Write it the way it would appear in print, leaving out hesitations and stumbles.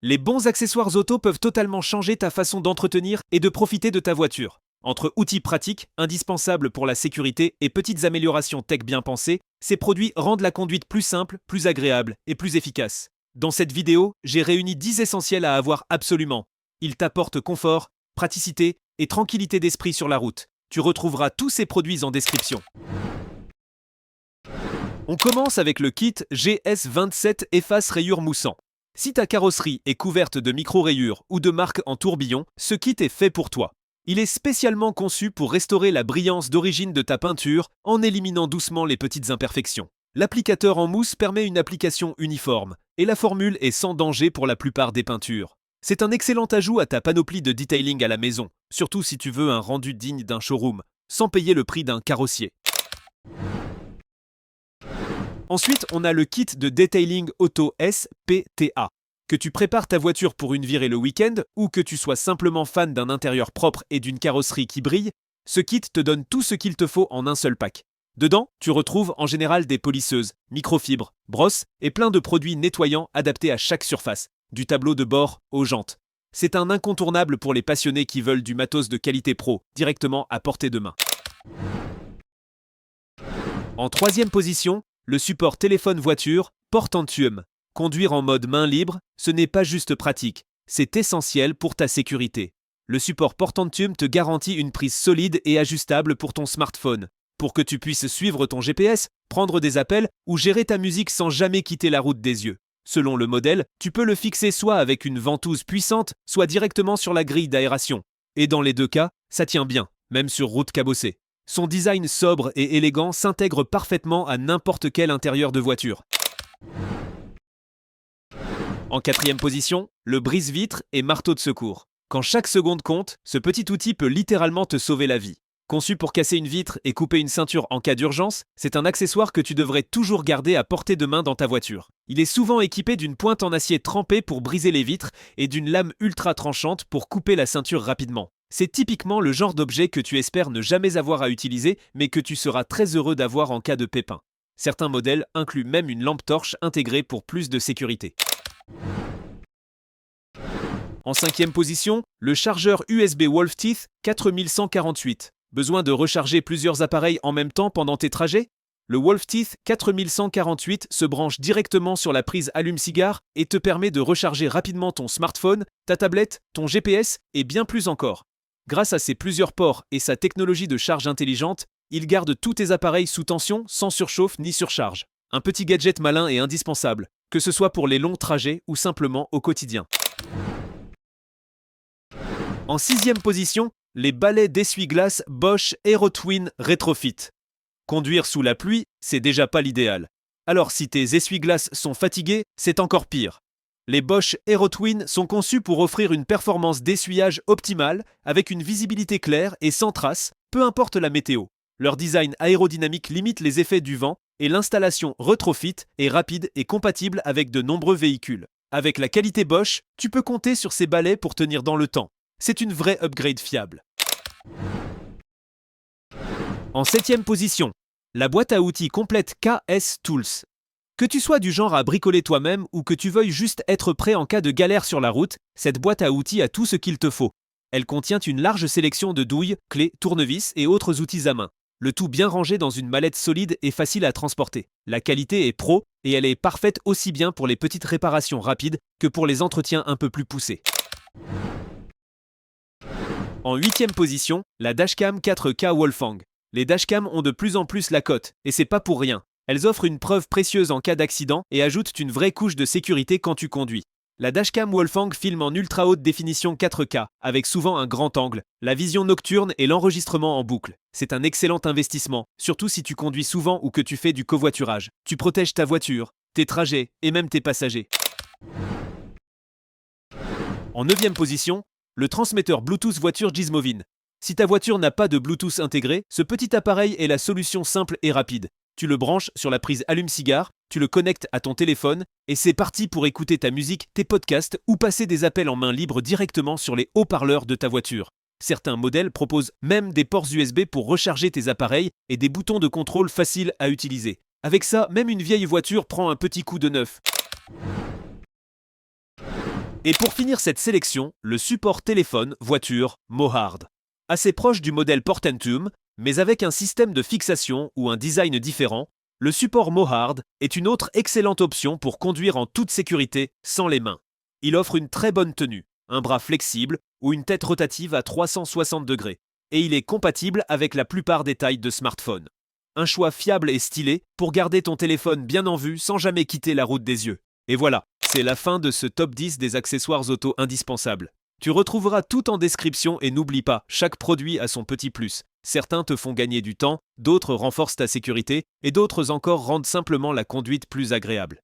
Les bons accessoires auto peuvent totalement changer ta façon d'entretenir et de profiter de ta voiture. Entre outils pratiques, indispensables pour la sécurité et petites améliorations tech bien pensées, ces produits rendent la conduite plus simple, plus agréable et plus efficace. Dans cette vidéo, j'ai réuni 10 essentiels à avoir absolument. Ils t'apportent confort, praticité et tranquillité d'esprit sur la route. Tu retrouveras tous ces produits en description. On commence avec le kit GS27 Efface Rayures Moussant. Si ta carrosserie est couverte de micro-rayures ou de marques en tourbillon, ce kit est fait pour toi. Il est spécialement conçu pour restaurer la brillance d'origine de ta peinture en éliminant doucement les petites imperfections. L'applicateur en mousse permet une application uniforme et la formule est sans danger pour la plupart des peintures. C'est un excellent ajout à ta panoplie de detailing à la maison, surtout si tu veux un rendu digne d'un showroom, sans payer le prix d'un carrossier. Ensuite, on a le kit de Detailing Auto SPTA. Que tu prépares ta voiture pour une virée le week-end ou que tu sois simplement fan d'un intérieur propre et d'une carrosserie qui brille, ce kit te donne tout ce qu'il te faut en un seul pack. Dedans, tu retrouves en général des polisseuses, microfibres, brosses et plein de produits nettoyants adaptés à chaque surface, du tableau de bord aux jantes. C'est un incontournable pour les passionnés qui veulent du matos de qualité pro, directement à portée de main. En troisième position, le support téléphone-voiture Portantium. Conduire en mode main libre, ce n'est pas juste pratique, c'est essentiel pour ta sécurité. Le support Portantium te garantit une prise solide et ajustable pour ton smartphone, pour que tu puisses suivre ton GPS, prendre des appels ou gérer ta musique sans jamais quitter la route des yeux. Selon le modèle, tu peux le fixer soit avec une ventouse puissante, soit directement sur la grille d'aération. Et dans les deux cas, ça tient bien, même sur route cabossée. Son design sobre et élégant s'intègre parfaitement à n'importe quel intérieur de voiture. En quatrième position, le brise-vitre et marteau de secours. Quand chaque seconde compte, ce petit outil peut littéralement te sauver la vie. Conçu pour casser une vitre et couper une ceinture en cas d'urgence, c'est un accessoire que tu devrais toujours garder à portée de main dans ta voiture. Il est souvent équipé d'une pointe en acier trempé pour briser les vitres et d'une lame ultra tranchante pour couper la ceinture rapidement. C'est typiquement le genre d'objet que tu espères ne jamais avoir à utiliser, mais que tu seras très heureux d'avoir en cas de pépin. Certains modèles incluent même une lampe torche intégrée pour plus de sécurité. En cinquième position, le chargeur USB Wolfteeth 4148. Besoin de recharger plusieurs appareils en même temps pendant tes trajets ? Le Wolfteeth 4148 se branche directement sur la prise allume-cigare et te permet de recharger rapidement ton smartphone, ta tablette, ton GPS et bien plus encore. Grâce à ses plusieurs ports et sa technologie de charge intelligente, il garde tous tes appareils sous tension sans surchauffe ni surcharge. Un petit gadget malin et indispensable, que ce soit pour les longs trajets ou simplement au quotidien. En sixième position, les balais d'essuie-glace Bosch AeroTwin Retrofit. Conduire sous la pluie, c'est déjà pas l'idéal. Alors si tes essuie-glaces sont fatigués, c'est encore pire. Les Bosch AeroTwin sont conçus pour offrir une performance d'essuyage optimale avec une visibilité claire et sans traces, peu importe la météo. Leur design aérodynamique limite les effets du vent et l'installation Retrofit est rapide et compatible avec de nombreux véhicules. Avec la qualité Bosch, tu peux compter sur ces balais pour tenir dans le temps. C'est une vraie upgrade fiable. En septième position, la boîte à outils complète KS Tools. Que tu sois du genre à bricoler toi-même ou que tu veuilles juste être prêt en cas de galère sur la route, cette boîte à outils a tout ce qu'il te faut. Elle contient une large sélection de douilles, clés, tournevis et autres outils à main. Le tout bien rangé dans une mallette solide et facile à transporter. La qualité est pro et elle est parfaite aussi bien pour les petites réparations rapides que pour les entretiens un peu plus poussés. En huitième position, la Dashcam 4K Wolfang. Les dashcams ont de plus en plus la cote, et c'est pas pour rien. Elles offrent une preuve précieuse en cas d'accident et ajoutent une vraie couche de sécurité quand tu conduis. La Dashcam Wolfang filme en ultra haute définition 4K, avec souvent un grand angle, la vision nocturne et l'enregistrement en boucle. C'est un excellent investissement, surtout si tu conduis souvent ou que tu fais du covoiturage. Tu protèges ta voiture, tes trajets et même tes passagers. En neuvième position, le transmetteur Bluetooth voiture Gizmovin. Si ta voiture n'a pas de Bluetooth intégré, ce petit appareil est la solution simple et rapide. Tu le branches sur la prise allume-cigare, tu le connectes à ton téléphone et c'est parti pour écouter ta musique, tes podcasts ou passer des appels en main libre directement sur les haut-parleurs de ta voiture. Certains modèles proposent même des ports USB pour recharger tes appareils et des boutons de contrôle faciles à utiliser. Avec ça, même une vieille voiture prend un petit coup de neuf. Et pour finir cette sélection, le support téléphone, voiture, Mohard. Assez proche du modèle Portentum, mais avec un système de fixation ou un design différent, le support Mohard est une autre excellente option pour conduire en toute sécurité sans les mains. Il offre une très bonne tenue, un bras flexible ou une tête rotative à 360 degrés, et il est compatible avec la plupart des tailles de smartphone. Un choix fiable et stylé pour garder ton téléphone bien en vue sans jamais quitter la route des yeux. Et voilà, c'est la fin de ce top 10 des accessoires auto indispensables. Tu retrouveras tout en description et n'oublie pas, chaque produit a son petit plus. Certains te font gagner du temps, d'autres renforcent ta sécurité et d'autres encore rendent simplement la conduite plus agréable.